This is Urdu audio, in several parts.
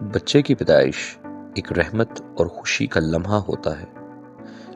بچے کی پیدائش ایک رحمت اور خوشی کا لمحہ ہوتا ہے،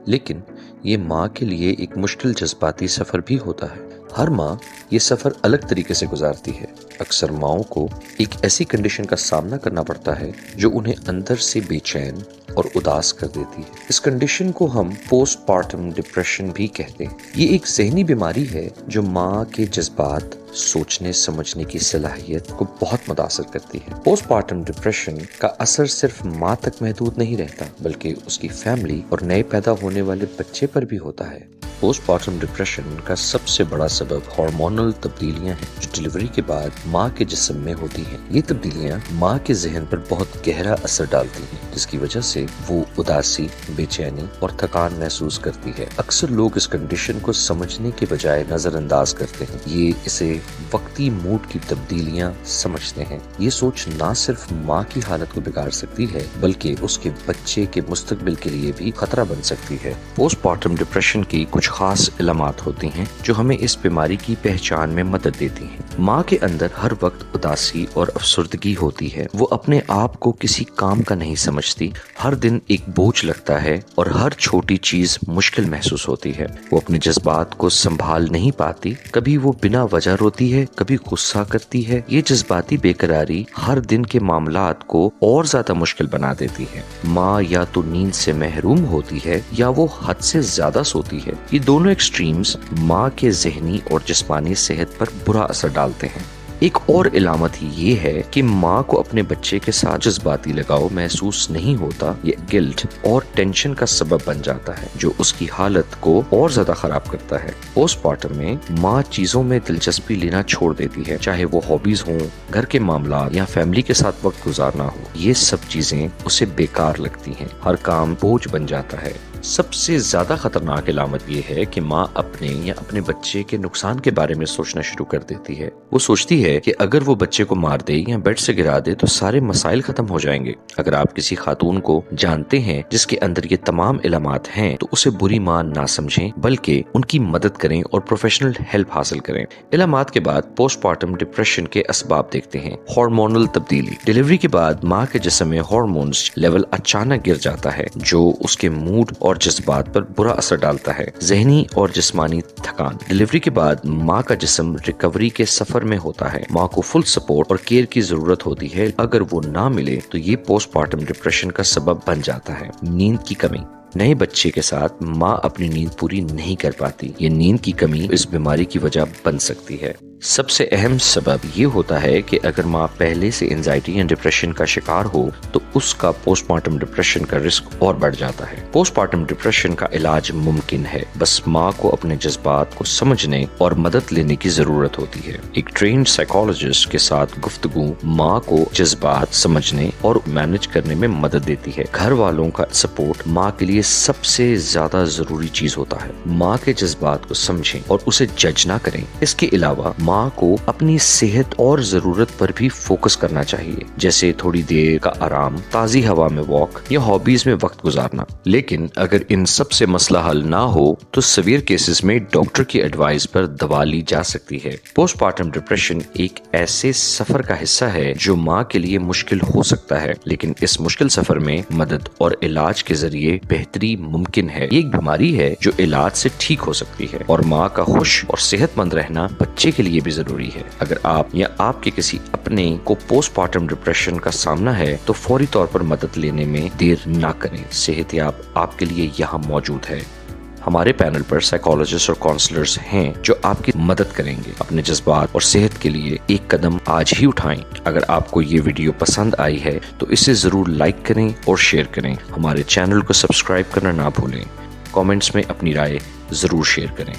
لیکن یہ ماں کے لیے ایک مشکل جذباتی سفر بھی ہوتا ہے۔ ہر ماں یہ سفر الگ طریقے سے گزارتی ہے۔ اکثر ماؤں کو ایک ایسی کنڈیشن کا سامنا کرنا پڑتا ہے جو انہیں اندر سے بے چین اور اداس کر دیتی ہے۔ اس کنڈیشن کو ہم پوسٹ پارٹم ڈپریشن بھی کہتے ہیں۔ یہ ایک ذہنی بیماری ہے جو ماں کے جذبات، سوچنے سمجھنے کی صلاحیت کو بہت متاثر کرتی ہے۔ پوسٹ پارٹم ڈپریشن کا اثر صرف ماں تک محدود نہیں رہتا، بلکہ اس کی فیملی اور نئے پیدا ہونے والے بچے پر بھی ہوتا ہے۔ پوسٹ پارٹم ڈپریشن کا سب سے بڑا سبب ہارمونل تبدیلیاں ہیں جو ڈلیوری کے بعد ماں کے جسم میں ہوتی ہیں۔ یہ تبدیلیاں ماں کے ذہن پر بہت گہرا اثر ڈالتی ہیں، جس کی وجہ سے وہ اداسی، بے چینی اور تھکان محسوس کرتی ہے۔ اکثر لوگ اس کنڈیشن کو سمجھنے کے بجائے نظر انداز کرتے ہیں۔ یہ اسے وقتی موڈ کی تبدیلیاں سمجھتے ہیں۔ یہ سوچ نہ صرف ماں کی حالت کو بگاڑ سکتی ہے، بلکہ اس کے بچے کے مستقبل کے لیے بھی خطرہ بن سکتی ہے۔ پوسٹ پارٹم ڈپریشن کی کچھ خاص علامات ہوتی ہیں جو ہمیں اس بیماری کی پہچان میں مدد دیتی ہیں۔ ماں کے اندر ہر وقت اداسی اور افسردگی ہوتی ہے۔ وہ اپنے آپ کو کسی کام کا نہیں سمجھتی، ہر دن ایک بوجھ لگتا ہے اور ہر چھوٹی چیز مشکل محسوس ہوتی ہے۔ وہ اپنے جذبات کو سنبھال نہیں پاتی، کبھی وہ بنا وجہ روتی ہے، کبھی غصہ کرتی ہے۔ یہ جذباتی بے قراری ہر دن کے معاملات کو اور زیادہ مشکل بنا دیتی ہے۔ ماں یا تو نیند سے محروم ہوتی ہے یا وہ حد سے زیادہ سوتی ہے۔ یہ دونوں ایکسٹریمز ماں کے ذہنی اور جسمانی صحت پر برا اثر ڈالتے ہیں۔ ایک اور علامت یہ ہے کہ ماں کو اپنے بچے کے ساتھ جذباتی لگاؤ محسوس نہیں ہوتا۔ یہ گلٹ اور ٹینشن کا سبب بن جاتا ہے جو اس کی حالت کو اور زیادہ خراب کرتا ہے۔ پوسٹ پارٹم میں ماں چیزوں میں دلچسپی لینا چھوڑ دیتی ہے، چاہے وہ ہابیز ہوں، گھر کے معاملات یا فیملی کے ساتھ وقت گزارنا ہو۔ یہ سب چیزیں اسے بیکار لگتی ہیں، ہر کام بوجھ بن جاتا ہے۔ سب سے زیادہ خطرناک علامت یہ ہے کہ ماں اپنے یا اپنے بچے کے نقصان کے بارے میں سوچنا شروع کر دیتی ہے۔ وہ سوچتی ہے کہ اگر وہ بچے کو مار دے یا بیڈ سے گرا دے تو سارے مسائل ختم ہو جائیں گے۔ اگر آپ کسی خاتون کو جانتے ہیں جس کے اندر یہ تمام علامات ہیں تو اسے بری ماں نہ سمجھیں، بلکہ ان کی مدد کریں اور پروفیشنل ہیلپ حاصل کریں۔ علامات کے بعد پوسٹ پارٹم ڈپریشن کے اسباب دیکھتے ہیں۔ ہارمونل تبدیلی۔ ڈلیوری کے بعد ماں کے جسم میں ہارمونز لیول اچانک گر جاتا ہے جو اس کے موڈ اور جذبات پر برا اثر ڈالتا ہے۔ ذہنی اور جسمانی تھکان۔ ڈلیوری کے بعد ماں کا جسم ریکوری کے سفر میں ہوتا ہے۔ ماں کو فل سپورٹ اور کیئر کی ضرورت ہوتی ہے۔ اگر وہ نہ ملے تو یہ پوسٹ پارٹم ڈپریشن کا سبب بن جاتا ہے۔ نیند کی کمی۔ نئے بچے کے ساتھ ماں اپنی نیند پوری نہیں کر پاتی۔ یہ نیند کی کمی اس بیماری کی وجہ بن سکتی ہے۔ سب سے اہم سبب یہ ہوتا ہے کہ اگر ماں پہلے سے انزائٹی یا ڈپریشن کا شکار ہو تو اس کا پوسٹ پارٹم ڈپریشن کا رسک اور بڑھ جاتا ہے۔ پوسٹ پارٹم ڈپریشن کا علاج ممکن ہے، بس ماں کو اپنے جذبات کو سمجھنے اور مدد لینے کی ضرورت ہوتی ہے۔ ایک ٹرینڈ سائیکالوجسٹ کے ساتھ گفتگو ماں کو جذبات سمجھنے اور مینج کرنے میں مدد دیتی ہے۔ گھر والوں کا سپورٹ ماں کے لیے سب سے زیادہ ضروری چیز ہوتا ہے۔ ماں کے جذبات کو سمجھیں اور اسے جج نہ کریں۔ اس کے علاوہ ماں کو اپنی صحت اور ضرورت پر بھی فوکس کرنا چاہیے، جیسے تھوڑی دیر کا آرام، تازی ہوا میں واک یا ہابیز میں وقت گزارنا۔ لیکن اگر ان سب سے مسئلہ حل نہ ہو تو سیویئر کیسز میں ڈاکٹر کی ایڈوائز پر دوا لی جا سکتی ہے۔ پوسٹ پارٹم ڈپریشن ایک ایسے سفر کا حصہ ہے جو ماں کے لیے مشکل ہو سکتا ہے، لیکن اس مشکل سفر میں مدد اور علاج کے ذریعے بہتری ممکن ہے۔ یہ ایک بیماری ہے جو علاج سے ٹھیک ہو سکتی ہے، اور ماں کا خوش اور صحت مند رہنا بچے کے لیے بھی ضروری ہے۔ اگر آپ یا آپ کے کسی اپنے کو پوسٹ پارٹم ڈپریشن کا سامنا ہے تو فوری طور پر مدد لینے میں دیر نہ کریں۔ صحت یاب آپ کے لیے یہاں موجود ہے۔ ہمارے پینل پر سائیکالوجسٹ اور کاؤنسلرز ہیں جو آپ کی مدد کریں گے۔ اپنے جذبات اور صحت کے لیے ایک قدم آج ہی اٹھائیں۔ اگر آپ کو یہ ویڈیو پسند آئی ہے تو اسے ضرور لائک کریں اور شیئر کریں۔ ہمارے چینل کو سبسکرائب کرنا نہ بھولیں۔ کامنٹس میں اپنی رائے ضرور شیئر کریں۔